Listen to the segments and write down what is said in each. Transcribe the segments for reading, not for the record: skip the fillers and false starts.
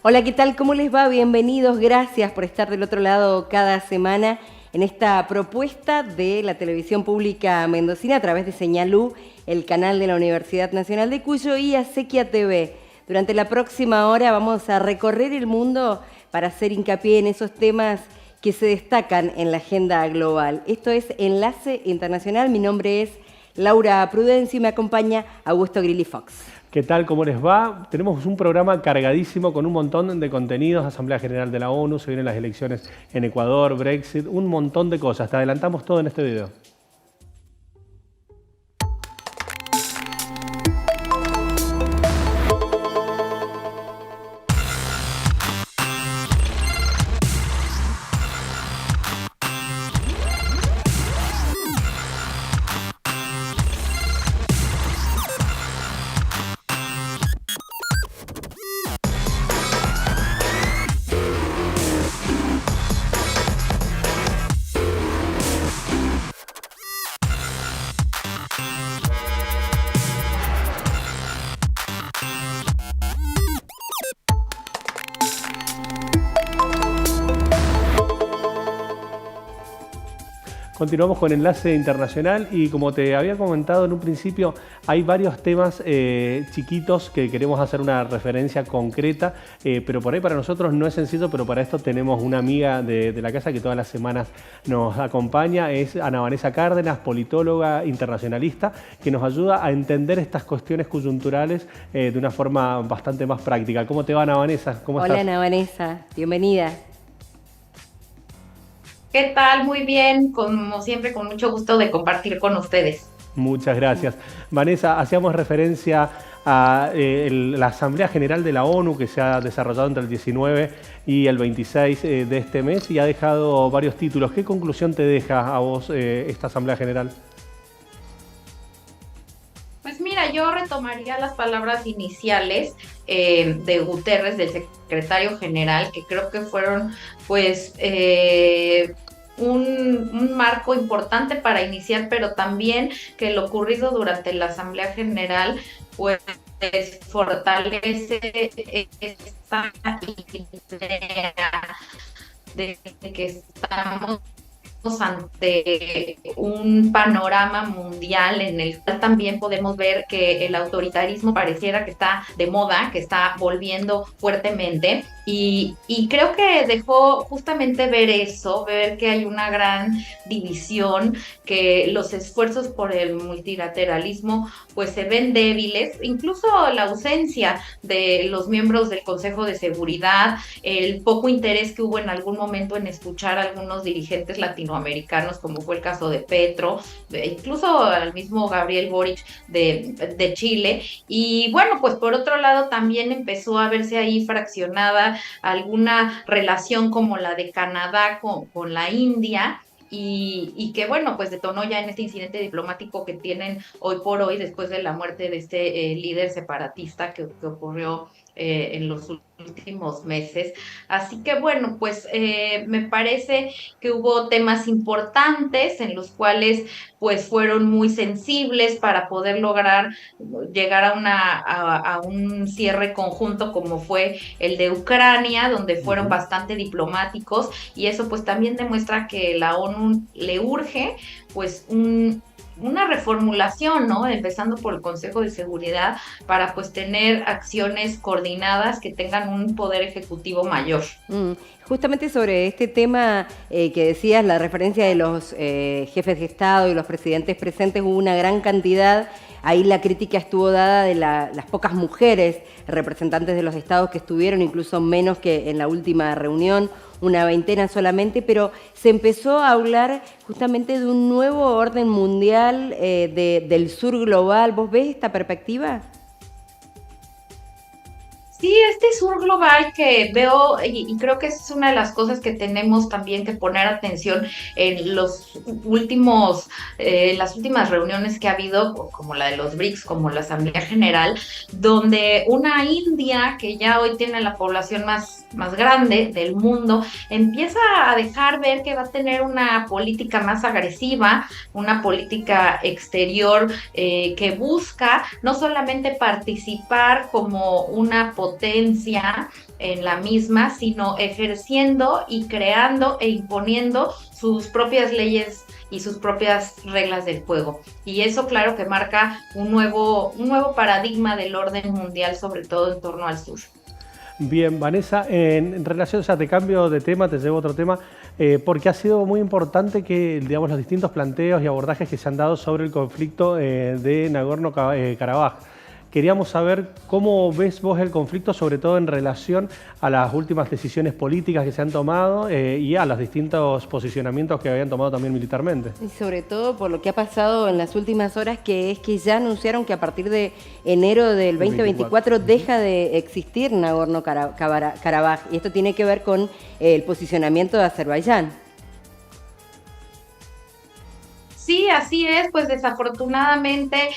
Hola, ¿qué tal? ¿Cómo les va? Bienvenidos, gracias por estar del otro lado cada semana en esta propuesta de la televisión pública mendocina a través de Señal U, el canal de la Universidad Nacional de Cuyo y Acequia TV. Durante la próxima hora vamos a recorrer el mundo para hacer hincapié en esos temas que se destacan en la agenda global. Esto es Enlace Internacional. Mi nombre es Laura Prudencio y me acompaña Augusto Grilli Fox. ¿Qué tal? ¿Cómo les va? Tenemos un programa cargadísimo con un montón de contenidos, Asamblea General de la ONU, se vienen las elecciones en Ecuador, Brexit, un montón de cosas. Te adelantamos todo en este video. Continuamos con Enlace Internacional y como te había comentado en un principio, hay varios temas chiquitos que queremos hacer una referencia concreta, pero por ahí para nosotros no es sencillo, pero para esto tenemos una amiga de la casa que todas las semanas nos acompaña, es Ana Vanessa Cárdenas, politóloga internacionalista, que nos ayuda a entender estas cuestiones coyunturales de una forma bastante más práctica. ¿Cómo te va, Ana Vanessa? ¿Cómo estás? Hola, Ana Vanessa, bienvenida. ¿Qué tal? Muy bien, como siempre, con mucho gusto de compartir con ustedes. Muchas gracias. Vanessa, hacíamos referencia a la Asamblea General de la ONU que se ha desarrollado entre el 19 y el 26 de este mes y ha dejado varios títulos. ¿Qué conclusión te deja a vos esta Asamblea General? Pues mira, yo retomaría las palabras iniciales de Guterres, del secretario general, que creo que fueron pues un marco importante para iniciar, pero también que lo ocurrido durante la Asamblea General pues fortalece esta idea de que estamos ante un panorama mundial en el cual también podemos ver que el autoritarismo pareciera que está de moda, que está volviendo fuertemente y creo que dejó justamente ver eso, ver que hay una gran división, que los esfuerzos por el multilateralismo pues se ven débiles, incluso la ausencia de los miembros del Consejo de Seguridad, el poco interés que hubo en algún momento en escuchar a algunos dirigentes latinoamericanos, como fue el caso de Petro, incluso al mismo Gabriel Boric de Chile. Y bueno, pues por otro lado también empezó a verse ahí fraccionada alguna relación como la de Canadá con la India. Y que bueno, pues detonó ya en este incidente diplomático que tienen hoy por hoy después de la muerte de este líder separatista que ocurrió en los últimos meses. Así que bueno, pues me parece que hubo temas importantes en los cuales pues fueron muy sensibles para poder lograr llegar a un cierre conjunto como fue el de Ucrania, donde fueron bastante diplomáticos y eso pues también demuestra que la ONU le urge pues una reformulación, ¿no? Empezando por el Consejo de Seguridad para pues tener acciones coordinadas que tengan un poder ejecutivo mayor. Justamente sobre este tema que decías, la referencia de los jefes de Estado y los presidentes presentes, hubo una gran cantidad. Ahí la crítica estuvo dada de las pocas mujeres representantes de los estados que estuvieron, incluso menos que en la última reunión, una veintena solamente, pero se empezó a hablar justamente de un nuevo orden mundial del sur global. ¿Vos ves esta perspectiva? Sí, este sur global que veo, y creo que es una de las cosas que tenemos también que poner atención en los últimos, las últimas reuniones que ha habido, como la de los BRICS, como la Asamblea General, donde una India, que ya hoy tiene la población más grande del mundo, empieza a dejar ver que va a tener una política más agresiva, una política exterior que busca no solamente participar como una potencia en la misma, sino ejerciendo y creando e imponiendo sus propias leyes y sus propias reglas del juego. Y eso, claro, que marca un nuevo paradigma del orden mundial, sobre todo en torno al sur. Bien, Vanessa, en relación, o sea, te cambio de tema, te llevo a otro tema, porque ha sido muy importante que, digamos, los distintos planteos y abordajes que se han dado sobre el conflicto de Nagorno-Karabaj. Queríamos saber cómo ves vos el conflicto, sobre todo en relación a las últimas decisiones políticas que se han tomado y a los distintos posicionamientos que habían tomado también militarmente. Y sobre todo por lo que ha pasado en las últimas horas, que es que ya anunciaron que a partir de enero del 2024 deja de existir Nagorno-Karabaj. Y esto tiene que ver con el posicionamiento de Azerbaiyán. Sí, así es, pues desafortunadamente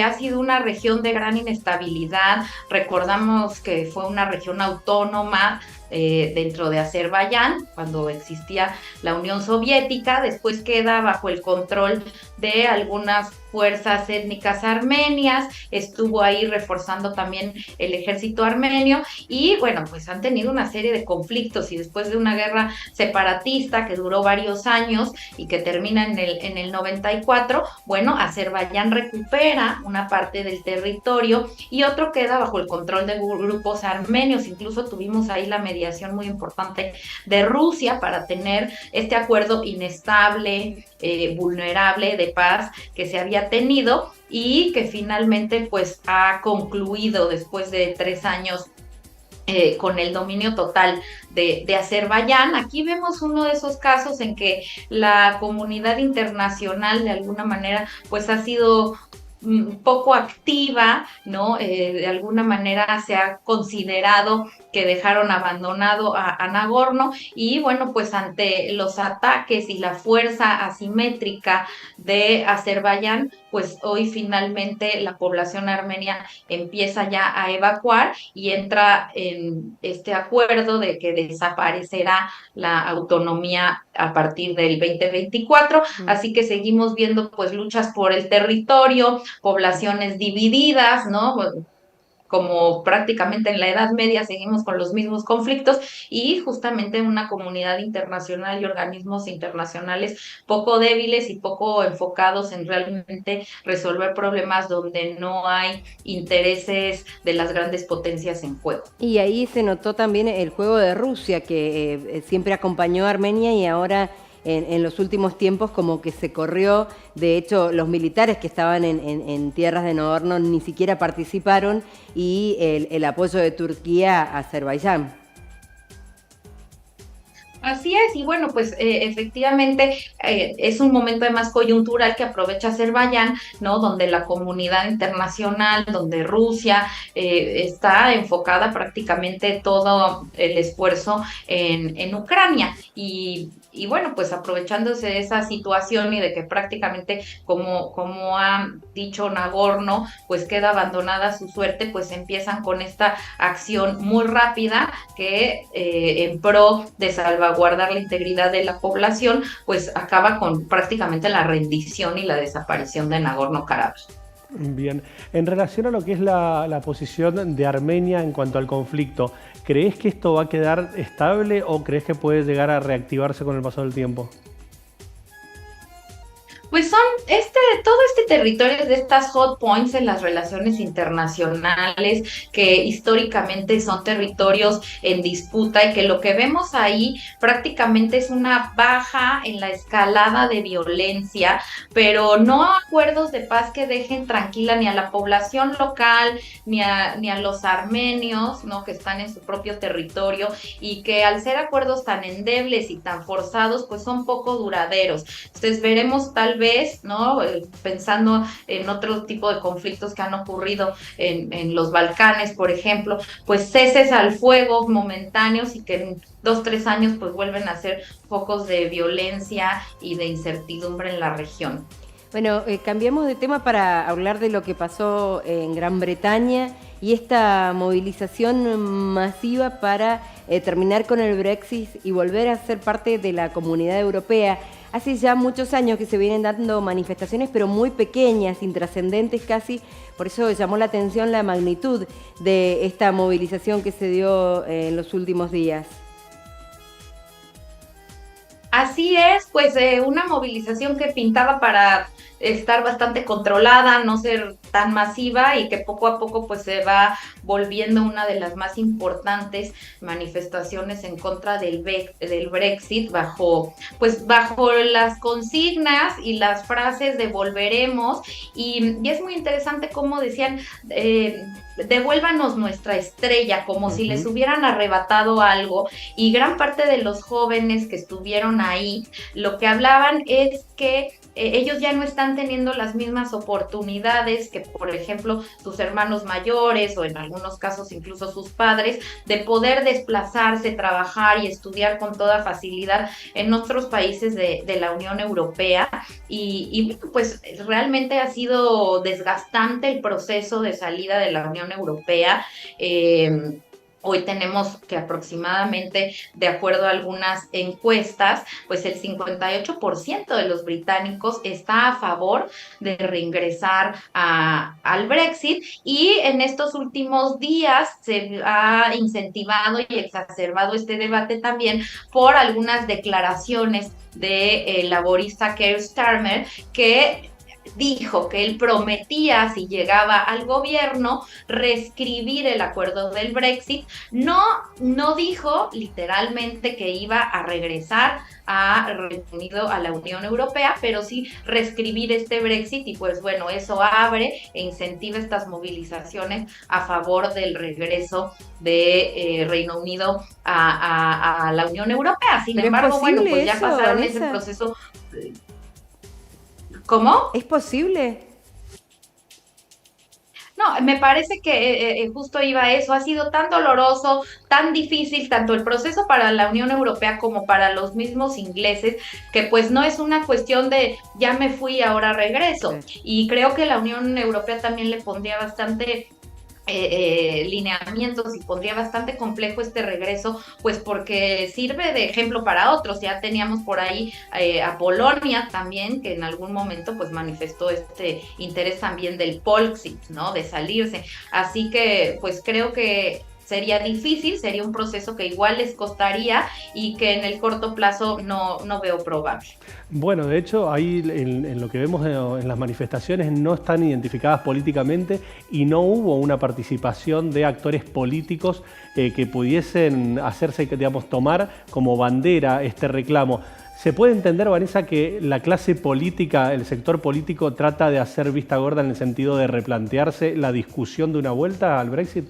ha sido una región de gran inestabilidad. Recordamos que fue una región autónoma dentro de Azerbaiyán, cuando existía la Unión Soviética, después queda bajo el control de algunas fuerzas étnicas armenias, estuvo ahí reforzando también el ejército armenio y bueno, pues han tenido una serie de conflictos y después de una guerra separatista que duró varios años y que termina en el 94, bueno, Azerbaiyán recupera una parte del territorio y otro queda bajo el control de grupos armenios, incluso tuvimos ahí la mediación muy importante de Rusia para tener este acuerdo inestable, vulnerable de paz que se había tenido y que finalmente pues ha concluido después de 3 años con el dominio total de Azerbaiyán. Aquí vemos uno de esos casos en que la comunidad internacional de alguna manera pues ha sido poco activa, ¿no? De alguna manera se ha considerado que dejaron abandonado a Nagorno y bueno, pues ante los ataques y la fuerza asimétrica de Azerbaiyán, pues hoy finalmente la población armenia empieza ya a evacuar y entra en este acuerdo de que desaparecerá la autonomía a partir del 2024, así que seguimos viendo pues luchas por el territorio, poblaciones divididas, ¿no? Como prácticamente en la Edad Media seguimos con los mismos conflictos y justamente una comunidad internacional y organismos internacionales poco débiles y poco enfocados en realmente resolver problemas donde no hay intereses de las grandes potencias en juego. Y ahí se notó también el juego de Rusia, que siempre acompañó a Armenia y ahora en los últimos tiempos como que se corrió. De hecho, los militares que estaban en tierras de Nagorno ni siquiera participaron y el apoyo de Turquía a Azerbaiyán. Así es, y bueno, pues efectivamente es un momento además coyuntural que aprovecha Azerbaiyán, ¿no? Donde la comunidad internacional, donde Rusia está enfocada prácticamente todo el esfuerzo en Ucrania. Y bueno, pues aprovechándose de esa situación y de que prácticamente, como ha dicho Nagorno, pues queda abandonada su suerte, pues empiezan con esta acción muy rápida que en pro de salvaguardar la integridad de la población, pues acaba con prácticamente la rendición y la desaparición de Nagorno-Karabaj. Bien, en relación a lo que es la posición de Armenia en cuanto al conflicto, ¿crees que esto va a quedar estable o crees que puede llegar a reactivarse con el paso del tiempo? Pues son todo este territorio de estas hot points en las relaciones internacionales que históricamente son territorios en disputa y que lo que vemos ahí prácticamente es una baja en la escalada de violencia, pero no acuerdos de paz que dejen tranquila ni a la población local ni a los armenios, ¿no? Que están en su propio territorio y que al ser acuerdos tan endebles y tan forzados, pues son poco duraderos. Entonces veremos tal vez, ¿no? Pensando en otro tipo de conflictos que han ocurrido en los Balcanes, por ejemplo, pues ceses al fuego momentáneos y que en 2-3 años pues vuelven a ser focos de violencia y de incertidumbre en la región. Bueno, cambiamos de tema para hablar de lo que pasó en Gran Bretaña y esta movilización masiva para terminar con el Brexit y volver a ser parte de la Comunidad Europea. hace ya muchos años que se vienen dando manifestaciones, pero muy pequeñas, intrascendentes casi. Por eso llamó la atención la magnitud de esta movilización que se dio en los últimos días. Así es, pues una movilización que pintaba para estar bastante controlada, no ser tan masiva y que poco a poco pues se va volviendo una de las más importantes manifestaciones en contra del Brexit bajo las consignas y las frases de volveremos y es muy interesante cómo decían devuélvanos nuestra estrella, como si les hubieran arrebatado algo, y gran parte de los jóvenes que estuvieron ahí, lo que hablaban es que ellos ya no están teniendo las mismas oportunidades que, por ejemplo, sus hermanos mayores o en algunos casos incluso sus padres, de poder desplazarse, trabajar y estudiar con toda facilidad en otros países de la Unión Europea. Y pues realmente ha sido desgastante el proceso de salida de la Unión Europea. Hoy tenemos que aproximadamente, de acuerdo a algunas encuestas, pues el 58% de los británicos está a favor de reingresar al Brexit, y en estos últimos días se ha incentivado y exacerbado este debate también por algunas declaraciones de laborista Keir Starmer, que dijo que él prometía, si llegaba al gobierno, reescribir el acuerdo del Brexit. No dijo literalmente que iba a regresar a Reino Unido a la Unión Europea, pero sí reescribir este Brexit, y pues bueno, eso abre e incentiva estas movilizaciones a favor del regreso de Reino Unido a la Unión Europea. Sin embargo, bueno, pues ya pasaron ese proceso. ¿Cómo? ¿Es posible? No, me parece que justo iba a eso. Ha sido tan doloroso, tan difícil, tanto el proceso para la Unión Europea como para los mismos ingleses, que pues no es una cuestión de ya me fui, ahora regreso. Sí. Y creo que la Unión Europea también le pondría bastante lineamientos y pondría bastante complejo este regreso, pues porque sirve de ejemplo para otros. Ya teníamos por ahí a Polonia también, que en algún momento pues manifestó este interés también del Polexit, ¿no? De salirse. Así que pues creo que sería difícil, sería un proceso que igual les costaría y que en el corto plazo no veo probable. Bueno, de hecho, ahí en lo que vemos en las manifestaciones no están identificadas políticamente y no hubo una participación de actores políticos que pudiesen hacerse, digamos, tomar como bandera este reclamo. ¿Se puede entender, Vanessa, que la clase política, el sector político, trata de hacer vista gorda en el sentido de replantearse la discusión de una vuelta al Brexit?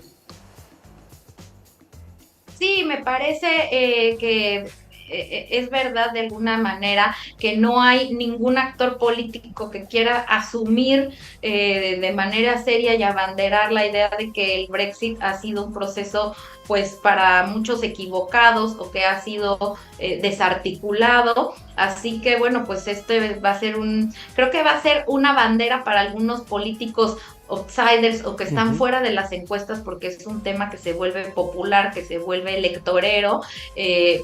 Sí, me parece que es verdad de alguna manera que no hay ningún actor político que quiera asumir de manera seria y abanderar la idea de que el Brexit ha sido un proceso pues para muchos equivocados o que ha sido desarticulado. Así que bueno, pues este va a ser creo que va a ser una bandera para algunos políticos outsiders o que están fuera de las encuestas, porque es un tema que se vuelve popular, que se vuelve electorero,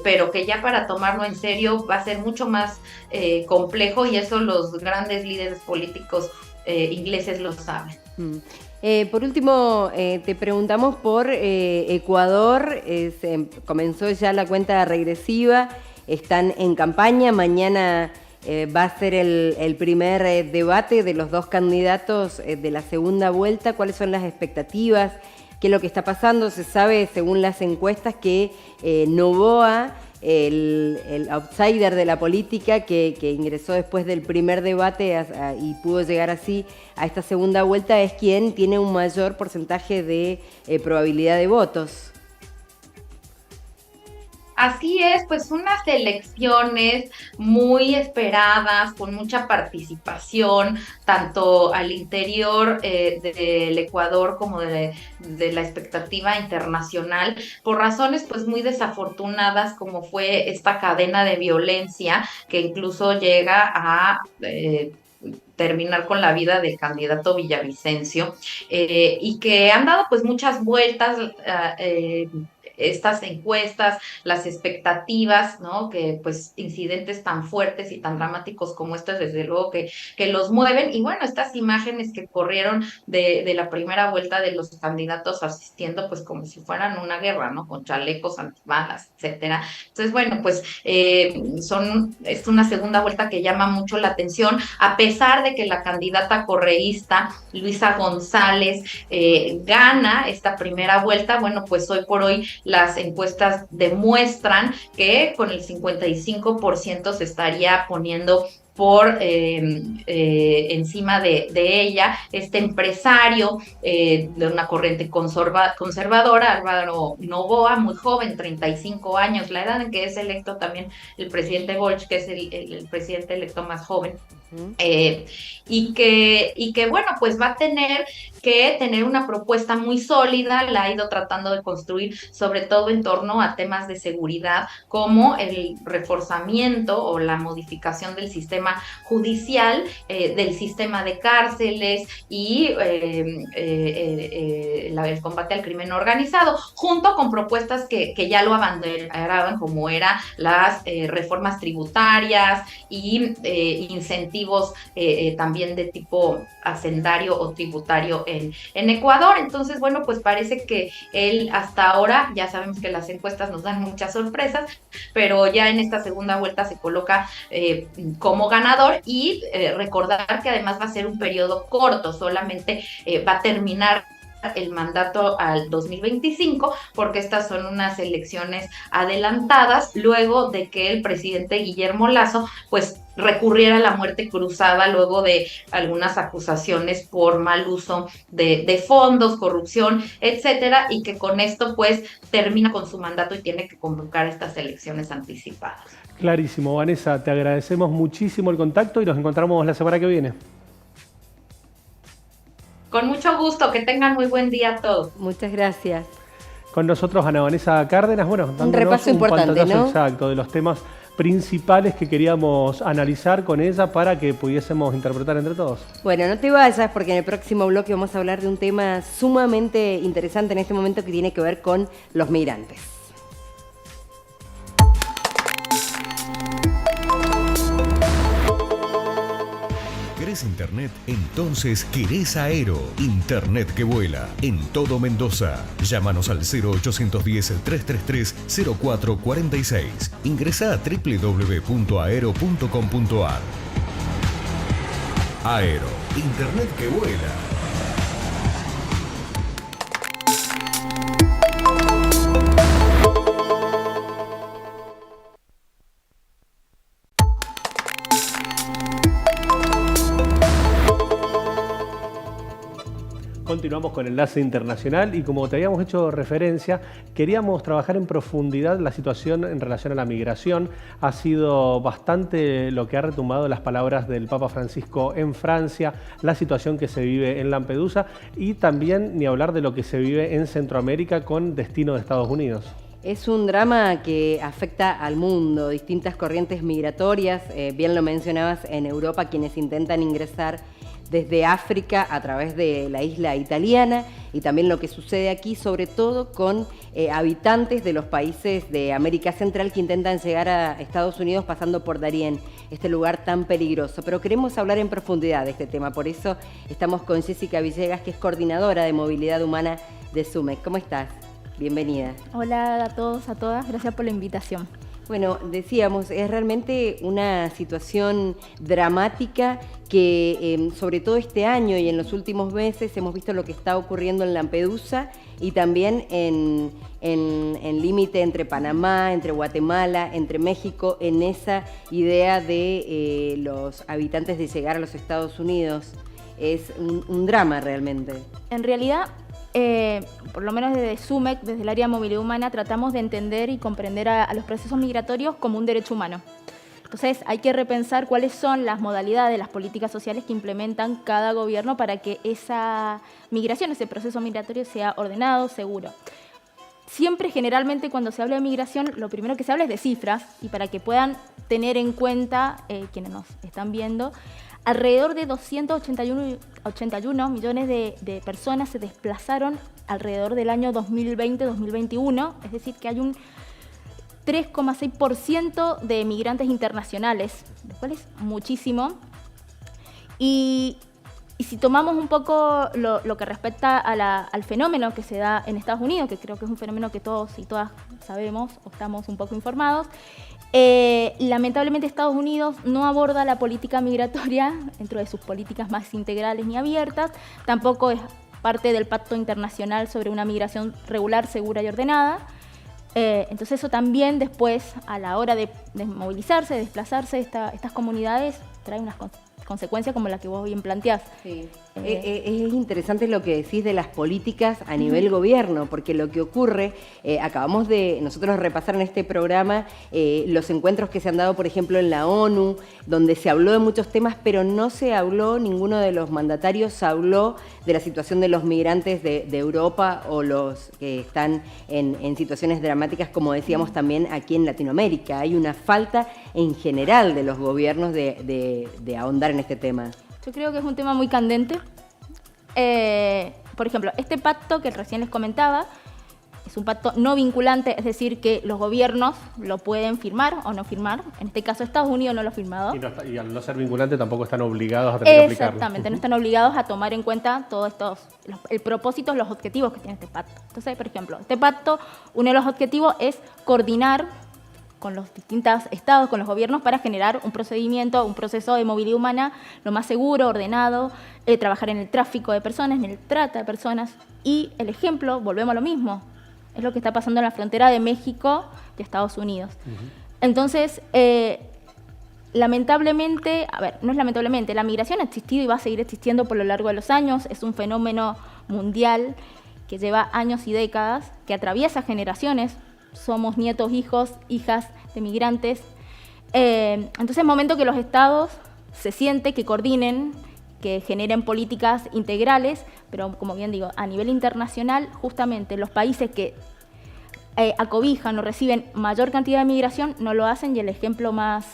pero que ya para tomarlo en serio va a ser mucho más complejo, y eso los grandes líderes políticos ingleses lo saben. Por último, te preguntamos por Ecuador. Comenzó ya la cuenta regresiva, están en campaña, mañana va a ser el primer debate de los dos candidatos de la segunda vuelta. ¿Cuáles son las expectativas? ¿Qué es lo que está pasando? Se sabe, según las encuestas, que Noboa, el outsider de la política que ingresó después del primer debate y pudo llegar así a esta segunda vuelta, es quien tiene un mayor porcentaje de probabilidad de votos. Así es, pues unas elecciones muy esperadas, con mucha participación, tanto al interior del Ecuador como de la expectativa internacional, por razones pues muy desafortunadas, como fue esta cadena de violencia que incluso llega a terminar con la vida del candidato Villavicencio, y que han dado pues muchas vueltas estas encuestas, las expectativas, ¿no? Que pues incidentes tan fuertes y tan dramáticos como estos, desde luego que los mueven. Y bueno, estas imágenes que corrieron de la primera vuelta de los candidatos asistiendo pues como si fueran una guerra, ¿no? Con chalecos antibalas, etcétera. Entonces, bueno, pues es una segunda vuelta que llama mucho la atención, a pesar de que la candidata correísta, Luisa González, gana esta primera vuelta. Bueno, pues hoy por hoy las encuestas demuestran que con el 55% se estaría poniendo por encima de ella, este empresario de una corriente conservadora, Álvaro Noboa, muy joven, 35 años, la edad en que es electo también el presidente Boric, que es el presidente electo más joven. Y que bueno, pues va a tener que tener una propuesta muy sólida, la ha ido tratando de construir, sobre todo en torno a temas de seguridad, como el reforzamiento o la modificación del sistema judicial, del sistema de cárceles y el combate al crimen organizado, junto con propuestas que ya lo abanderaban, como eran las reformas tributarias y incentivos también de tipo hacendario o tributario en Ecuador. Entonces, bueno, pues parece que él hasta ahora, ya sabemos que las encuestas nos dan muchas sorpresas, pero ya en esta segunda vuelta se coloca como ganador, y recordar que además va a ser un periodo corto, solamente va a terminar el mandato al 2025, porque estas son unas elecciones adelantadas luego de que el presidente Guillermo Lasso pues recurriera a la muerte cruzada luego de algunas acusaciones por mal uso de fondos, corrupción, etcétera, y que con esto pues termina con su mandato y tiene que convocar estas elecciones anticipadas. Clarísimo, Vanessa, te agradecemos muchísimo el contacto y nos encontramos la semana que viene. Con mucho gusto, que tengan muy buen día a todos. Muchas gracias. Con nosotros Ana Vanessa Cárdenas, bueno, un repaso importante, ¿no? Exacto, de los temas principales que queríamos analizar con ella para que pudiésemos interpretar entre todos. Bueno, no te vayas, porque en el próximo bloque vamos a hablar de un tema sumamente interesante en este momento que tiene que ver con los migrantes. ¿Querés internet? Entonces querés Aero. Internet que vuela en todo Mendoza. Llámanos al 0810-333-0446. Ingresá a www.aero.com.ar. Aero. Internet que vuela. Continuamos con Enlace Internacional y como te habíamos hecho referencia, queríamos trabajar en profundidad la situación en relación a la migración. Ha sido bastante lo que ha retumbado las palabras del Papa Francisco en Francia, la situación que se vive en Lampedusa y también ni hablar de lo que se vive en Centroamérica con destino de Estados Unidos. Es un drama que afecta al mundo, distintas corrientes migratorias, bien lo mencionabas, en Europa quienes intentan ingresar desde África a través de la isla italiana, y también lo que sucede aquí, sobre todo con habitantes de los países de América Central que intentan llegar a Estados Unidos pasando por Darién, este lugar tan peligroso. Pero queremos hablar en profundidad de este tema, por eso estamos con Jessica Villegas, que es coordinadora de movilidad humana de SUMEC. ¿Cómo estás? Bienvenida. Hola a todos, a todas, gracias por la invitación. Bueno, decíamos, es realmente una situación dramática que sobre todo este año y en los últimos meses hemos visto lo que está ocurriendo en Lampedusa y también en límite entre Panamá, entre Guatemala, entre México, en esa idea de los habitantes de llegar a los Estados Unidos. Es un drama realmente. En realidad, por lo menos desde SUMEC, desde el área de movilidad humana, tratamos de entender y comprender a los procesos migratorios como un derecho humano. Entonces hay que repensar cuáles son las modalidades, las políticas sociales que implementan cada gobierno para que esa migración, ese proceso migratorio sea ordenado, seguro. Siempre, generalmente, cuando se habla de migración, lo primero que se habla es de cifras, y para que puedan tener en cuenta quienes nos están viendo, alrededor de 281 millones de personas se desplazaron alrededor del año 2020-2021, es decir, que hay un 3,6% de migrantes internacionales, lo cual es muchísimo. Y si tomamos un poco lo que respecta al fenómeno que se da en Estados Unidos, que creo que es un fenómeno que todos y todas sabemos o estamos un poco informados, lamentablemente Estados Unidos no aborda la política migratoria dentro de sus políticas más integrales ni abiertas, tampoco es parte del Pacto Internacional sobre una migración regular, segura y ordenada. Entonces eso también después, a la hora de movilizarse, de desplazarse, estas comunidades trae unas consecuencias como la que vos bien planteás. Sí. Es interesante lo que decís de las políticas a nivel gobierno, porque lo que ocurre, acabamos de nosotros repasar en este programa los encuentros que se han dado, por ejemplo, en la ONU, donde se habló de muchos temas, pero no se habló, ninguno de los mandatarios habló de la situación de los migrantes de Europa o los que están en situaciones dramáticas, como decíamos también aquí en Latinoamérica. Hay una falta en general de los gobiernos de ahondar en este tema. Yo creo que es un tema muy candente. Por ejemplo, este pacto que recién les comentaba es un pacto no vinculante, es decir, que los gobiernos lo pueden firmar o no firmar. En este caso, Estados Unidos no lo ha firmado. Y al no ser vinculante tampoco están obligados a tener que aplicarlo. Exactamente, no están obligados a tomar en cuenta todos el propósito, los objetivos que tiene este pacto. Entonces, por ejemplo, este pacto, uno de los objetivos es coordinar con los distintos estados, con los gobiernos, para generar un procedimiento, un proceso de movilidad humana lo más seguro, ordenado, trabajar en el tráfico de personas, en el trata de personas. Y el ejemplo, volvemos a lo mismo, es lo que está pasando en la frontera de México y Estados Unidos. Entonces, lamentablemente, no es lamentablemente, la migración ha existido y va a seguir existiendo por lo largo de los años, es un fenómeno mundial que lleva años y décadas, que atraviesa generaciones. Somos nietos, hijos, hijas de migrantes. Entonces es momento que los estados se sienten, que coordinen, que generen políticas integrales, pero como bien digo, a nivel internacional, justamente los países que acobijan o reciben mayor cantidad de migración no lo hacen, y el ejemplo más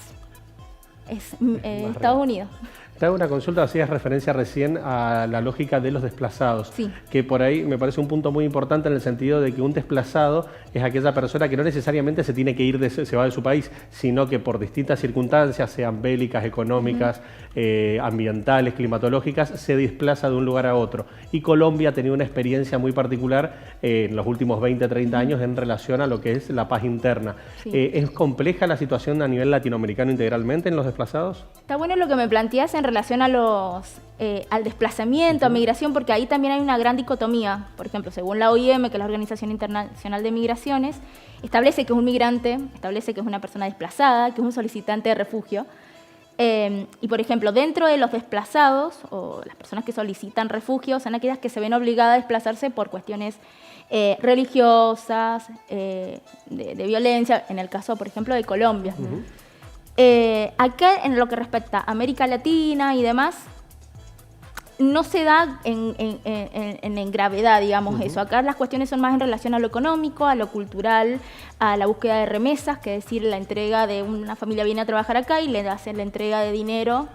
es Estados Unidos. Te hago una consulta, hacías referencia recién a la lógica de los desplazados, sí, que por ahí me parece un punto muy importante en el sentido de que un desplazado es aquella persona que no necesariamente se tiene que ir, se va de su país, sino que por distintas circunstancias, sean bélicas, económicas, ambientales, climatológicas, se desplaza de un lugar a otro. Y Colombia ha tenido una experiencia muy particular en los últimos 20, 30 años en relación a lo que es la paz interna. Sí. ¿Es compleja la situación a nivel latinoamericano integralmente en los desplazados? Está bueno lo que me planteas en relación a al desplazamiento, a migración, porque ahí también hay una gran dicotomía. Por ejemplo, según la OIM, que es la Organización Internacional de Migraciones, establece que es un migrante, establece que es una persona desplazada, que es un solicitante de refugio. Y, por ejemplo, dentro de los desplazados, o las personas que solicitan refugio, son aquellas que se ven obligadas a desplazarse por cuestiones religiosas, de violencia, en el caso, por ejemplo, de Colombia. Acá, en lo que respecta a América Latina y demás, no se da en gravedad, digamos, eso. Acá las cuestiones son más en relación a lo económico, a lo cultural, a la búsqueda de remesas, que es decir, la entrega de una familia viene a trabajar acá y le hace la entrega de dinero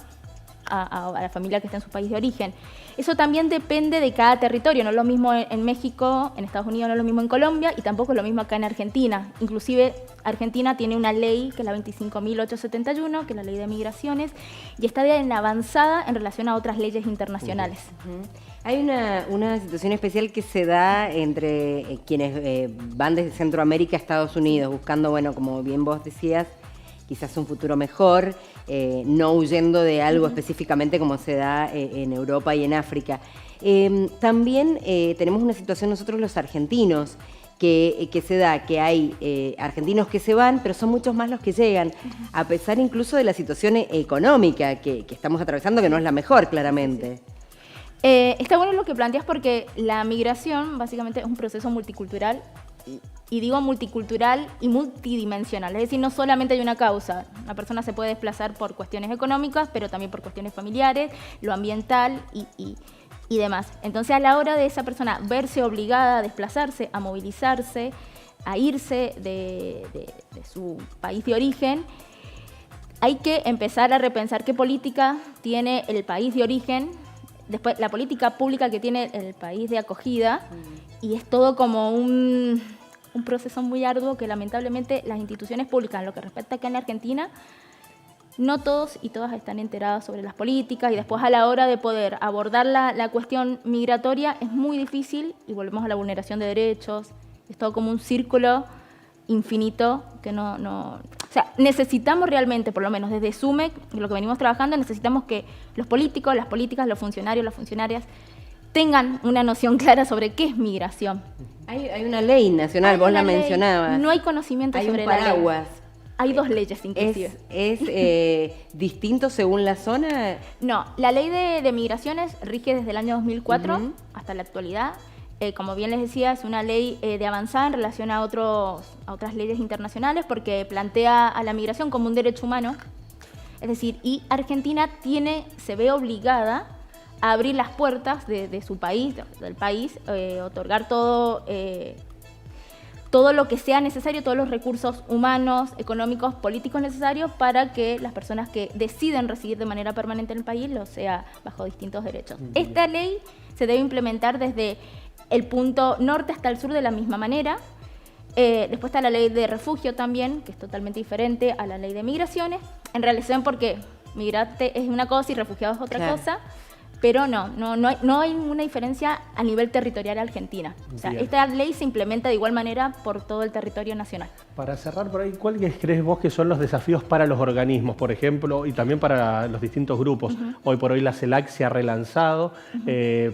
a la familia que está en su país de origen. Eso también depende de cada territorio, no es lo mismo en México, en Estados Unidos, no es lo mismo en Colombia, y tampoco es lo mismo acá en Argentina. Inclusive Argentina tiene una ley, que es la 25.871, que es la ley de migraciones, y está en avanzada en relación a otras leyes internacionales. Hay una situación especial que se da entre quienes van desde Centroamérica a Estados Unidos, buscando, bueno, como bien vos decías, quizás un futuro mejor, no huyendo de algo específicamente como se da en Europa y en África. También tenemos una situación nosotros los argentinos, que se da, que hay argentinos que se van, pero son muchos más los que llegan, a pesar incluso de la situación económica que estamos atravesando, que no es la mejor, claramente. Está bueno lo que planteas, porque la migración básicamente es un proceso multicultural, y digo multicultural y multidimensional, es decir, no solamente hay una causa. Una persona se puede desplazar por cuestiones económicas, pero también por cuestiones familiares, lo ambiental y demás. Entonces, a la hora de esa persona verse obligada a desplazarse, a movilizarse, a irse de su país de origen, hay que empezar a repensar qué política tiene el país de origen, después la política pública que tiene el país de acogida, y es todo como un proceso muy arduo que lamentablemente las instituciones públicas, en lo que respecta acá en Argentina, no todos y todas están enterados sobre las políticas, y después a la hora de poder abordar la cuestión migratoria es muy difícil y volvemos a la vulneración de derechos. Es todo como un círculo infinito que no... O sea, necesitamos realmente, por lo menos desde SUMEC, lo que venimos trabajando, necesitamos que los políticos, las políticas, los funcionarios, las funcionarias tengan una noción clara sobre qué es migración. Hay una ley nacional, vos la mencionabas. No hay conocimiento sobre la ley. Hay un paraguas. Hay 2 leyes inclusive. ¿Es distinto según la zona? No, la ley de migraciones rige desde el año 2004 hasta la actualidad. Como bien les decía, es una ley de avanzada en relación a otras leyes internacionales porque plantea a la migración como un derecho humano. Es decir, y Argentina se ve obligada a abrir las puertas de su país, del país, otorgar todo lo que sea necesario, todos los recursos humanos, económicos, políticos necesarios para que las personas que deciden residir de manera permanente en el país lo sea bajo distintos derechos. Esta ley se debe implementar desde el punto norte hasta el sur de la misma manera. Después está la ley de refugio también, que es totalmente diferente a la ley de migraciones, en relación porque migrante es una cosa y refugiado es otra cosa. Pero no hay ninguna diferencia a nivel territorial argentina. O sea, esta ley se implementa de igual manera por todo el territorio nacional. Para cerrar por ahí, ¿cuáles crees vos que son los desafíos para los organismos, por ejemplo, y también para los distintos grupos? Hoy por hoy la CELAC se ha relanzado,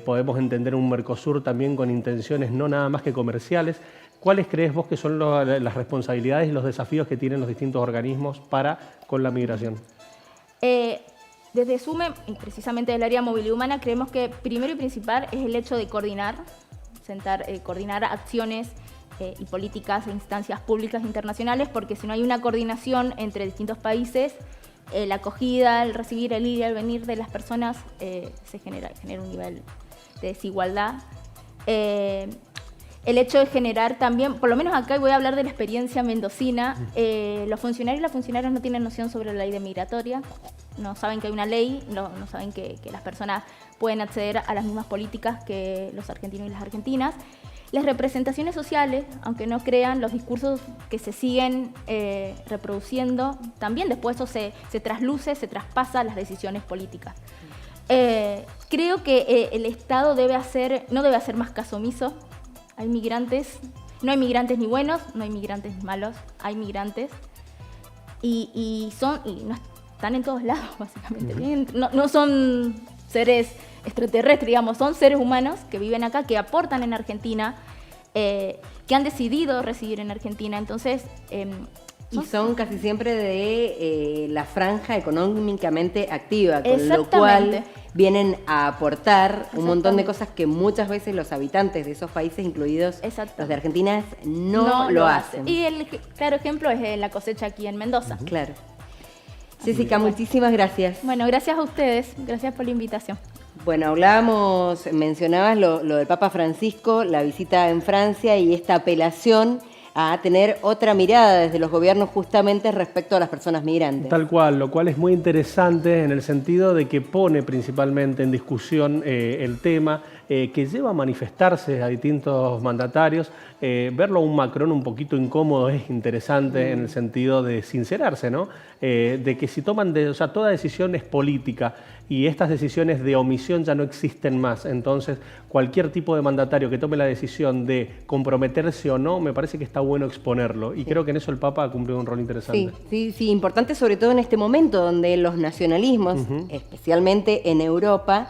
podemos entender un Mercosur también con intenciones no nada más que comerciales. ¿Cuáles crees vos que son las responsabilidades y los desafíos que tienen los distintos organismos con la migración? Desde SUME, y precisamente del área de movilidad humana, creemos que primero y principal es el hecho de coordinar acciones y políticas e instancias públicas internacionales, porque si no hay una coordinación entre distintos países, la acogida, el recibir, el ir y el venir de las personas se genera un nivel de desigualdad. El hecho de generar también, por lo menos acá, y voy a hablar de la experiencia mendocina, los funcionarios y las funcionarias no tienen noción sobre la ley de migratoria, no saben que hay una ley, no saben que las personas pueden acceder a las mismas políticas que los argentinos y las argentinas. Las representaciones sociales, aunque no crean, los discursos que se siguen reproduciendo, también después eso se trasluce, se traspasa a las decisiones políticas. Creo que el Estado no debe hacer más caso omiso. Hay migrantes, no hay migrantes ni buenos, no hay migrantes ni malos, hay migrantes y no están en todos lados, básicamente. No son seres extraterrestres, digamos, son seres humanos que viven acá, que aportan en Argentina, que han decidido residir en Argentina. Entonces, y son casi siempre de la franja económicamente activa, con lo cual vienen a aportar un montón de cosas que muchas veces los habitantes de esos países, incluidos los de Argentina, no lo hacen. Y el claro ejemplo es la cosecha aquí en Mendoza. Claro. Jessica, muchísimas gracias. Bueno, gracias a ustedes, gracias por la invitación. Bueno, mencionabas lo del Papa Francisco, la visita en Francia y esta apelación a tener otra mirada desde los gobiernos justamente respecto a las personas migrantes. Tal cual, lo cual es muy interesante en el sentido de que pone principalmente en discusión el tema, que lleva a manifestarse a distintos mandatarios. Verlo a un Macron un poquito incómodo es interesante en el sentido de sincerarse, ¿no? De que si toman, toda decisión es política y estas decisiones de omisión ya no existen más. Entonces, cualquier tipo de mandatario que tome la decisión de comprometerse o no, me parece que está bueno exponerlo. Y creo que en eso el Papa ha cumplido un rol interesante. Sí, importante sobre todo en este momento donde los nacionalismos, especialmente en Europa,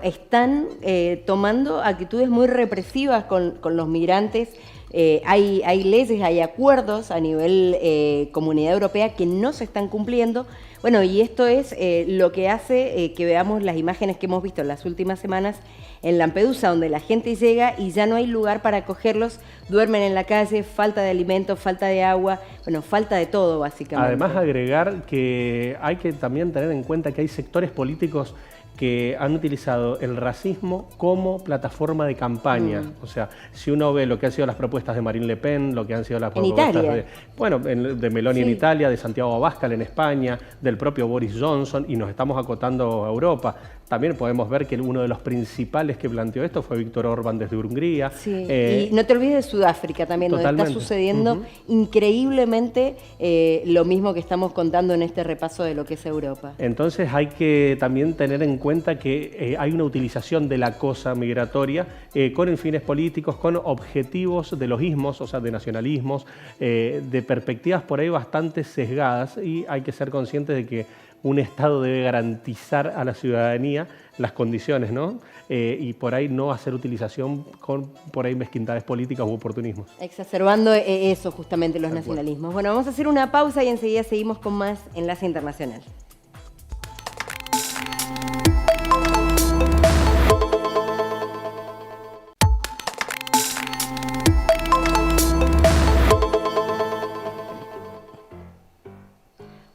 están tomando actitudes muy represivas con los migrantes. Hay leyes, hay acuerdos a nivel Comunidad Europea que no se están cumpliendo. Y esto es lo que hace que veamos las imágenes que hemos visto en las últimas semanas en Lampedusa, donde la gente llega y ya no hay lugar para acogerlos, duermen en la calle, falta de alimentos, falta de agua, falta de todo básicamente. Además, agregar que hay que también tener en cuenta que hay sectores políticos que han utilizado el racismo como plataforma de campaña. O sea, si uno ve lo que han sido las propuestas de Marine Le Pen, lo que han sido las propuestas de Meloni en Italia, de Santiago Abascal en España, del propio Boris Johnson, y nos estamos acotando a Europa. También podemos ver que uno de los principales que planteó esto fue Víctor Orbán desde Hungría. Sí, y no te olvides de Sudáfrica también, totalmente. Donde está sucediendo increíblemente lo mismo que estamos contando en este repaso de lo que es Europa. Entonces hay que también tener en cuenta que hay una utilización de la cosa migratoria con fines políticos, con objetivos de logismos, o sea, de nacionalismos, de perspectivas por ahí bastante sesgadas, y hay que ser conscientes de que un Estado debe garantizar a la ciudadanía las condiciones, ¿no? Y por ahí no hacer utilización con por ahí mezquindades políticas u oportunismos. Exacerbando eso justamente los nacionalismos. Bueno, vamos a hacer una pausa y enseguida seguimos con más Enlace Internacional.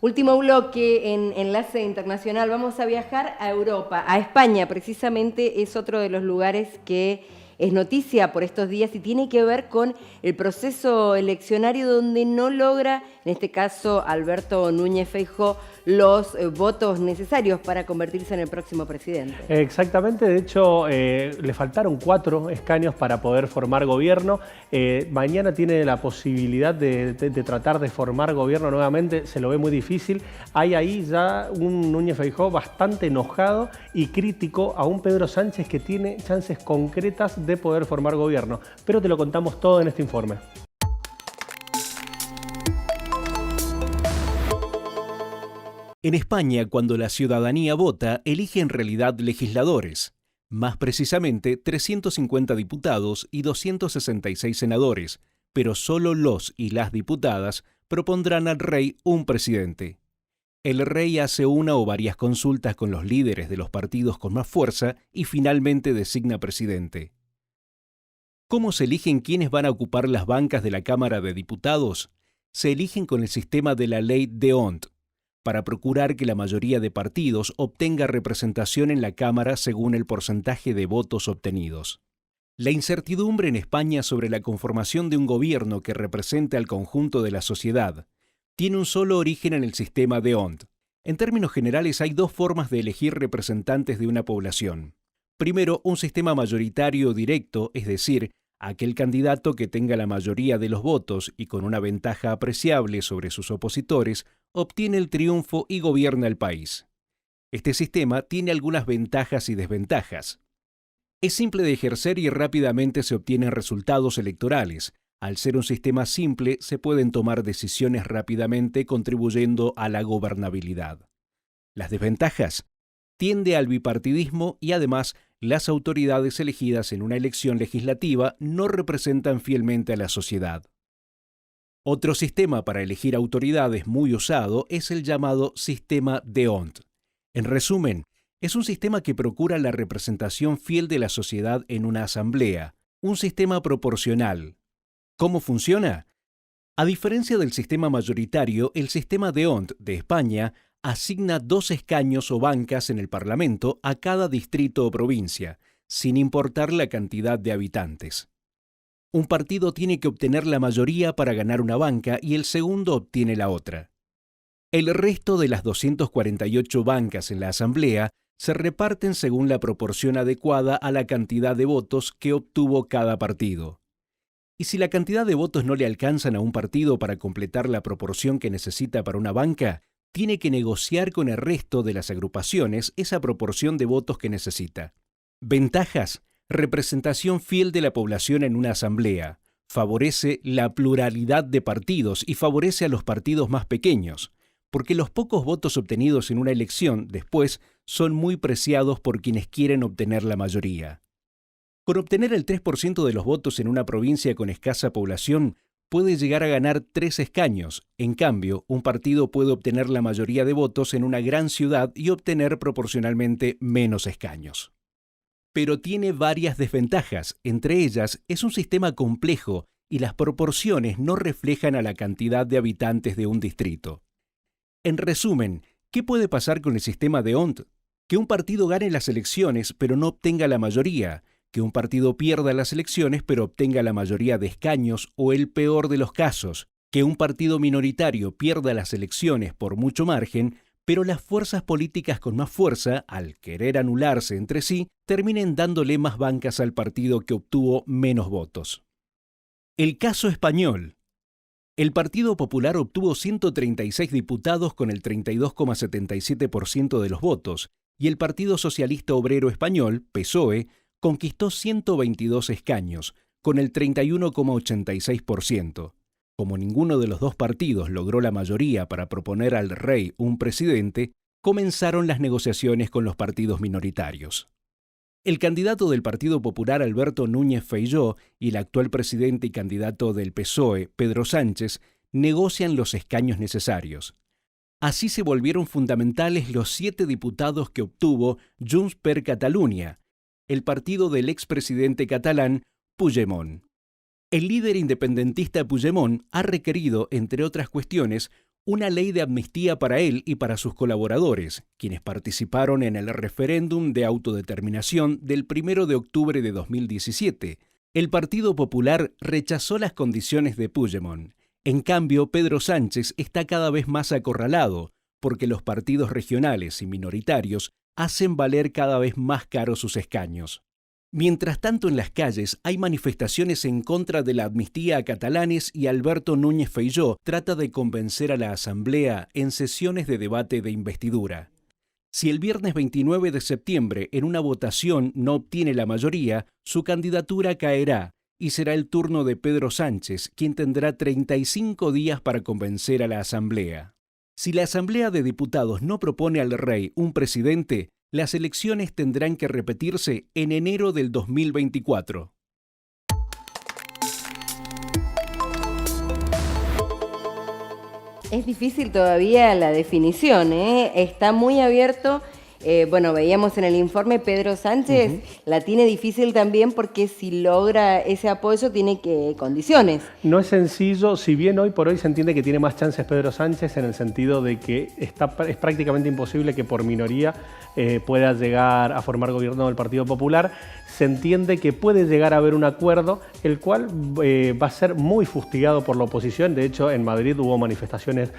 Último bloque en Enlace Internacional. Vamos a viajar a Europa, a España. Precisamente es otro de los lugares que es noticia por estos días y tiene que ver con el proceso eleccionario donde no logra, en este caso Alberto Núñez Feijóo, los votos necesarios para convertirse en el próximo presidente. Exactamente, de hecho le faltaron 4 escaños para poder formar gobierno. Mañana tiene la posibilidad de tratar de formar gobierno nuevamente, se lo ve muy difícil. Hay ahí ya un Núñez Feijóo bastante enojado y crítico a un Pedro Sánchez que tiene chances concretas de poder formar gobierno. Pero te lo contamos todo en este informe. En España, cuando la ciudadanía vota, elige en realidad legisladores, más precisamente 350 diputados y 266 senadores, pero solo los y las diputadas propondrán al rey un presidente. El rey hace una o varias consultas con los líderes de los partidos con más fuerza y finalmente designa presidente. ¿Cómo se eligen quiénes van a ocupar las bancas de la Cámara de Diputados? Se eligen con el sistema de la ley d'Hondt, para procurar que la mayoría de partidos obtenga representación en la Cámara según el porcentaje de votos obtenidos. La incertidumbre en España sobre la conformación de un gobierno que represente al conjunto de la sociedad tiene un solo origen en el sistema d'Hondt. En términos generales, hay 2 formas de elegir representantes de una población. Primero, un sistema mayoritario directo, es decir, aquel candidato que tenga la mayoría de los votos y con una ventaja apreciable sobre sus opositores, obtiene el triunfo y gobierna el país. Este sistema tiene algunas ventajas y desventajas. Es simple de ejercer y rápidamente se obtienen resultados electorales. Al ser un sistema simple, se pueden tomar decisiones rápidamente contribuyendo a la gobernabilidad. Las desventajas: tiende al bipartidismo y además las autoridades elegidas en una elección legislativa no representan fielmente a la sociedad. Otro sistema para elegir autoridades muy usado es el llamado sistema d'Hondt. En resumen, es un sistema que procura la representación fiel de la sociedad en una asamblea, un sistema proporcional. ¿Cómo funciona? A diferencia del sistema mayoritario, el sistema d'Hondt de España asigna 2 escaños o bancas en el Parlamento a cada distrito o provincia, sin importar la cantidad de habitantes. Un partido tiene que obtener la mayoría para ganar una banca y el segundo obtiene la otra. El resto de las 248 bancas en la Asamblea se reparten según la proporción adecuada a la cantidad de votos que obtuvo cada partido. Y si la cantidad de votos no le alcanzan a un partido para completar la proporción que necesita para una banca, tiene que negociar con el resto de las agrupaciones esa proporción de votos que necesita. Ventajas: representación fiel de la población en una asamblea, favorece la pluralidad de partidos y favorece a los partidos más pequeños, porque los pocos votos obtenidos en una elección después son muy preciados por quienes quieren obtener la mayoría. Con obtener el 3% de los votos en una provincia con escasa población, puede llegar a ganar 3 escaños. En cambio, un partido puede obtener la mayoría de votos en una gran ciudad y obtener proporcionalmente menos escaños. Pero tiene varias desventajas. Entre ellas, es un sistema complejo y las proporciones no reflejan a la cantidad de habitantes de un distrito. En resumen, ¿qué puede pasar con el sistema d'Hondt? Que un partido gane las elecciones pero no obtenga la mayoría, que un partido pierda las elecciones pero obtenga la mayoría de escaños o, el peor de los casos, que un partido minoritario pierda las elecciones por mucho margen pero las fuerzas políticas con más fuerza, al querer anularse entre sí, terminen dándole más bancas al partido que obtuvo menos votos. El caso español. El Partido Popular obtuvo 136 diputados con el 32,77% de los votos y el Partido Socialista Obrero Español, PSOE, conquistó 122 escaños, con el 31,86%. Como ninguno de los dos partidos logró la mayoría para proponer al rey un presidente, comenzaron las negociaciones con los partidos minoritarios. El candidato del Partido Popular, Alberto Núñez Feijóo, y el actual presidente y candidato del PSOE, Pedro Sánchez, negocian los escaños necesarios. Así se volvieron fundamentales los 7 diputados que obtuvo Junts per Catalunya, el partido del expresidente catalán Puigdemont. El líder independentista Puigdemont ha requerido, entre otras cuestiones, una ley de amnistía para él y para sus colaboradores, quienes participaron en el referéndum de autodeterminación del 1 de octubre de 2017. El Partido Popular rechazó las condiciones de Puigdemont. En cambio, Pedro Sánchez está cada vez más acorralado, porque los partidos regionales y minoritarios hacen valer cada vez más caros sus escaños. Mientras tanto, en las calles hay manifestaciones en contra de la amnistía a catalanes y Alberto Núñez Feijóo trata de convencer a la Asamblea en sesiones de debate de investidura. Si el viernes 29 de septiembre en una votación no obtiene la mayoría, su candidatura caerá y será el turno de Pedro Sánchez, quien tendrá 35 días para convencer a la Asamblea. Si la Asamblea de Diputados no propone al rey un presidente, las elecciones tendrán que repetirse en enero del 2024. Es difícil todavía la definición, ¿eh? Está muy abierto. Bueno, veíamos en el informe, Pedro Sánchez la tiene difícil también porque si logra ese apoyo tiene condiciones. No es sencillo, si bien hoy por hoy se entiende que tiene más chances Pedro Sánchez en el sentido de que es prácticamente imposible que por minoría pueda llegar a formar gobierno del Partido Popular. Se entiende que puede llegar a haber un acuerdo, el cual va a ser muy fustigado por la oposición. De hecho, en Madrid hubo manifestaciones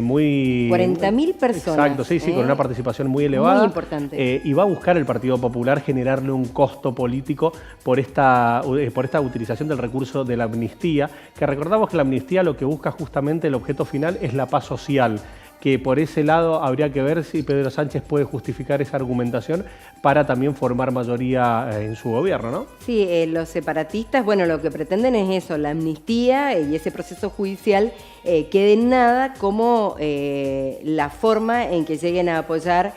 muy... 40.000 personas. Exacto, sí, con una participación muy elevada. Muy importante. Y va a buscar el Partido Popular generarle un costo político por esta utilización del recurso de la amnistía, que recordamos que la amnistía lo que busca justamente, el objeto final, es la paz social, que por ese lado habría que ver si Pedro Sánchez puede justificar esa argumentación para también formar mayoría en su gobierno, ¿no? Sí, los separatistas, bueno, lo que pretenden es eso, la amnistía y ese proceso judicial quede en nada como la forma en que lleguen a apoyar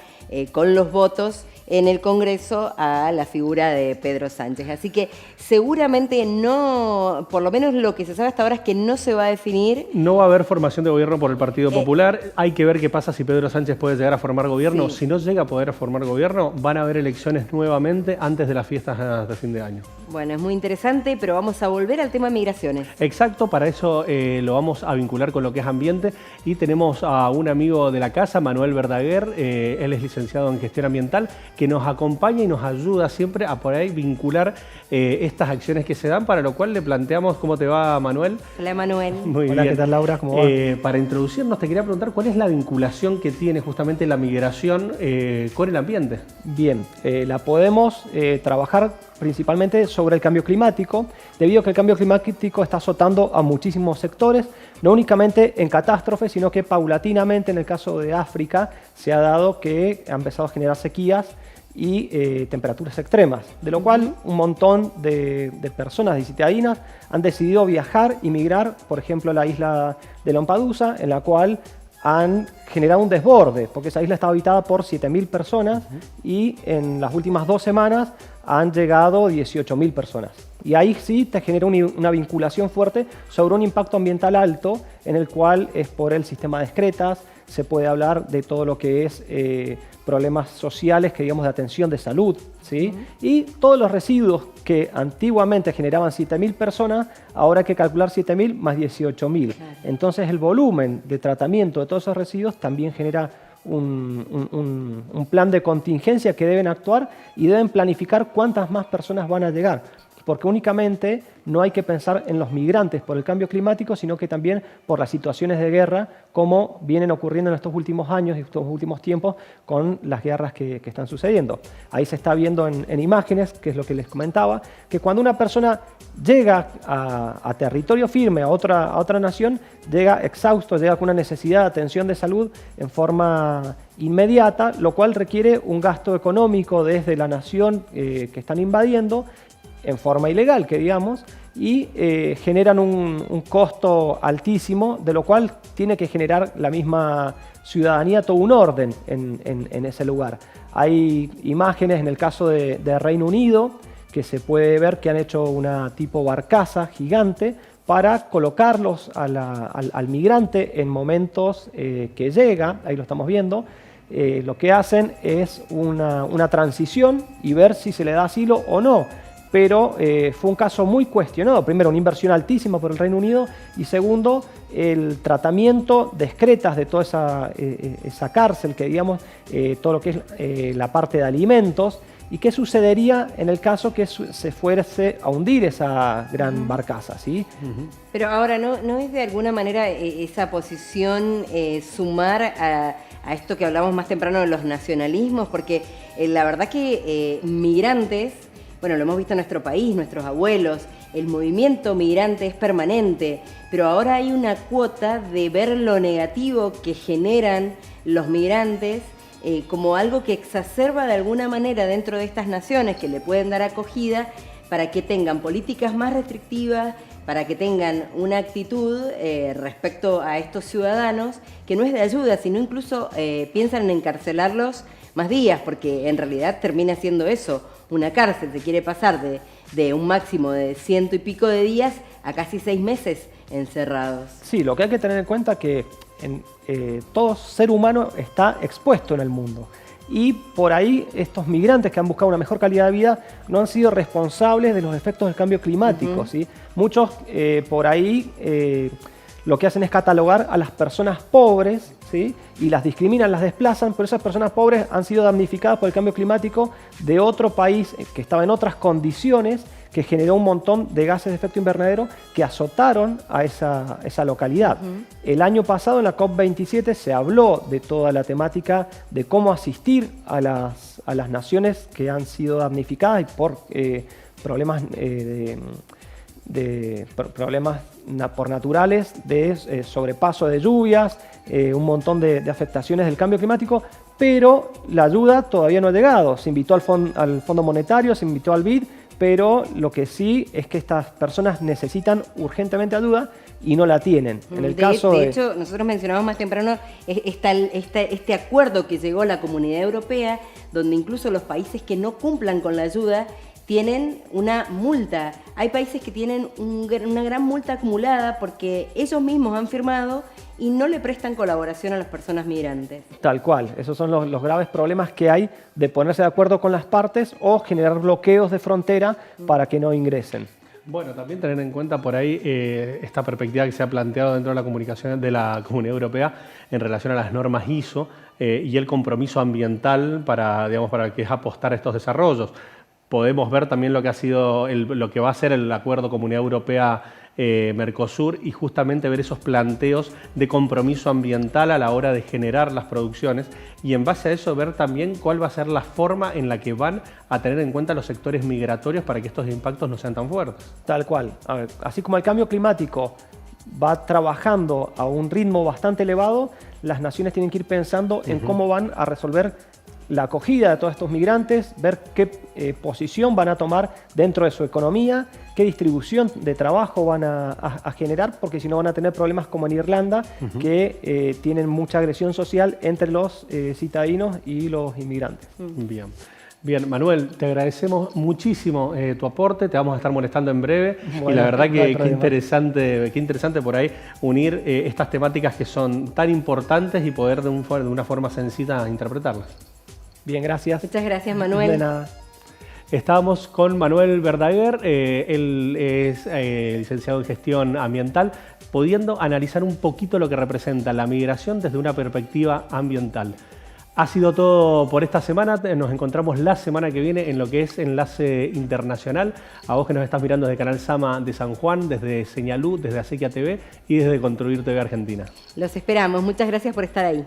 con los votos en el Congreso a la figura de Pedro Sánchez. Así que seguramente no, por lo menos lo que se sabe hasta ahora es que no se va a definir. No va a haber formación de gobierno por el Partido Popular. Hay que ver qué pasa si Pedro Sánchez puede llegar a formar gobierno. Sí. Si no llega a poder formar gobierno, van a haber elecciones nuevamente antes de las fiestas de fin de año. Bueno, es muy interesante, pero vamos a volver al tema de migraciones. Exacto, para eso lo vamos a vincular con lo que es ambiente y tenemos a un amigo de la casa, Manuel Verdaguer, él es licenciado en gestión ambiental, que nos acompaña y nos ayuda siempre a por ahí vincular estas acciones que se dan, para lo cual le planteamos. ¿Cómo te va, Manuel? Hola, Manuel. Muy Hola, bien. ¿qué tal, Laura? ¿Cómo va? Para introducirnos te quería preguntar cuál es la vinculación que tiene justamente la migración con el ambiente. Bien, la podemos trabajar principalmente sobre el cambio climático, debido a que el cambio climático está azotando a muchísimos sectores, no únicamente en catástrofes, sino que paulatinamente en el caso de África se ha dado que ha empezado a generar sequías y temperaturas extremas, de lo cual un montón de personas, de citadinas, han decidido viajar y migrar, por ejemplo, a la isla de Lampedusa, en la cual han generado un desborde, porque esa isla está habitada por 7.000 personas y en las últimas 2 semanas han llegado 18.000 personas. Y ahí sí te genera una vinculación fuerte sobre un impacto ambiental alto, en el cual es por el sistema de excretas, se puede hablar de todo lo que es problemas sociales, que digamos de atención de salud, ¿sí? Y todos los residuos que antiguamente generaban 7.000 personas, ahora hay que calcular 7.000 más 18.000. Entonces el volumen de tratamiento de todos esos residuos también genera un plan de contingencia que deben actuar y deben planificar cuántas más personas van a llegar. porque únicamente no hay que pensar en los migrantes por el cambio climático, sino que también por las situaciones de guerra, como vienen ocurriendo en estos últimos años y estos últimos tiempos con las guerras que están sucediendo. Ahí se está viendo en imágenes, que es lo que les comentaba, que cuando una persona llega a territorio firme, a otra nación, llega exhausto, llega con una necesidad de atención de salud en forma inmediata, lo cual requiere un gasto económico desde la nación que están invadiendo, en forma ilegal, que digamos, y generan un costo altísimo, de lo cual tiene que generar la misma ciudadanía todo un orden en ese lugar. Hay imágenes en el caso de Reino Unido, que se puede ver que han hecho una tipo barcaza gigante para colocarlos al migrante en momentos que llega, ahí lo estamos viendo. Lo que hacen es una transición y ver si se le da asilo o no. Pero fue un caso muy cuestionado. Primero, una inversión altísima por el Reino Unido, y segundo, el tratamiento de excretas de toda esa cárcel, que digamos, todo lo que es la parte de alimentos. ¿Y qué sucedería en el caso que se fuese a hundir esa gran barcaza? ¿Sí? Pero ahora, ¿no es de alguna manera esa posición sumar a esto que hablamos más temprano de los nacionalismos? Porque la verdad que migrantes, bueno, lo hemos visto en nuestro país, nuestros abuelos, el movimiento migrante es permanente, pero ahora hay una cuota de ver lo negativo que generan los migrantes como algo que exacerba de alguna manera dentro de estas naciones que le pueden dar acogida, para que tengan políticas más restrictivas, para que tengan una actitud respecto a estos ciudadanos que no es de ayuda, sino incluso piensan en encarcelarlos más días, porque en realidad termina siendo eso, una cárcel. Se quiere pasar de un máximo de 100 y pico de días a casi 6 meses encerrados. Sí, lo que hay que tener en cuenta es que todo ser humano está expuesto en el mundo. Y por ahí estos migrantes que han buscado una mejor calidad de vida no han sido responsables de los efectos del cambio climático. ¿Sí? Muchos por ahí lo que hacen es catalogar a las personas pobres, ¿sí? Y las discriminan, las desplazan, pero esas personas pobres han sido damnificadas por el cambio climático de otro país que estaba en otras condiciones, que generó un montón de gases de efecto invernadero que azotaron a esa localidad. El año pasado en la COP27 se habló de toda la temática de cómo asistir a las naciones que han sido damnificadas y por problemas por naturales, de sobrepaso de lluvias, un montón de afectaciones del cambio climático, pero la ayuda todavía no ha llegado. Se invitó al Fondo Monetario, se invitó al BID, pero lo que sí es que estas personas necesitan urgentemente ayuda y no la tienen. En el caso de hecho, nosotros mencionamos más temprano este acuerdo que llegó a la Comunidad Europea, donde incluso los países que no cumplan con la ayuda tienen una multa. Hay países que tienen una gran multa acumulada porque ellos mismos han firmado y no le prestan colaboración a las personas migrantes. Tal cual. Esos son los graves problemas que hay de ponerse de acuerdo con las partes o generar bloqueos de frontera para que no ingresen. Bueno, también tener en cuenta por ahí esta perspectiva que se ha planteado dentro de la comunicación de la Comunidad Europea en relación a las normas ISO y el compromiso ambiental para que es apostar a estos desarrollos. Podemos ver también lo que ha sido lo que va a ser el acuerdo Comunidad Europea Mercosur, y justamente ver esos planteos de compromiso ambiental a la hora de generar las producciones, y en base a eso ver también cuál va a ser la forma en la que van a tener en cuenta los sectores migratorios para que estos impactos no sean tan fuertes. Tal cual. A ver, así como el cambio climático va trabajando a un ritmo bastante elevado, las naciones tienen que ir pensando en cómo van a resolver la acogida de todos estos migrantes, ver qué posición van a tomar dentro de su economía, qué distribución de trabajo van a generar, porque si no van a tener problemas como en Irlanda, que tienen mucha agresión social entre los citadinos y los inmigrantes. Bien, Manuel, te agradecemos muchísimo tu aporte, te vamos a estar molestando en breve, bueno, y la verdad que qué interesante por ahí unir estas temáticas que son tan importantes y poder de una forma sencilla interpretarlas. Bien, gracias. Muchas gracias, Manuel. De nada. Estábamos con Manuel Verdaguer, él es licenciado en gestión ambiental, pudiendo analizar un poquito lo que representa la migración desde una perspectiva ambiental. Ha sido todo por esta semana. Nos encontramos la semana que viene en lo que es Enlace Internacional. A vos que nos estás mirando desde Canal Sama de San Juan, desde Señalú, desde Acequia TV y desde Construir TV Argentina. Los esperamos. Muchas gracias por estar ahí.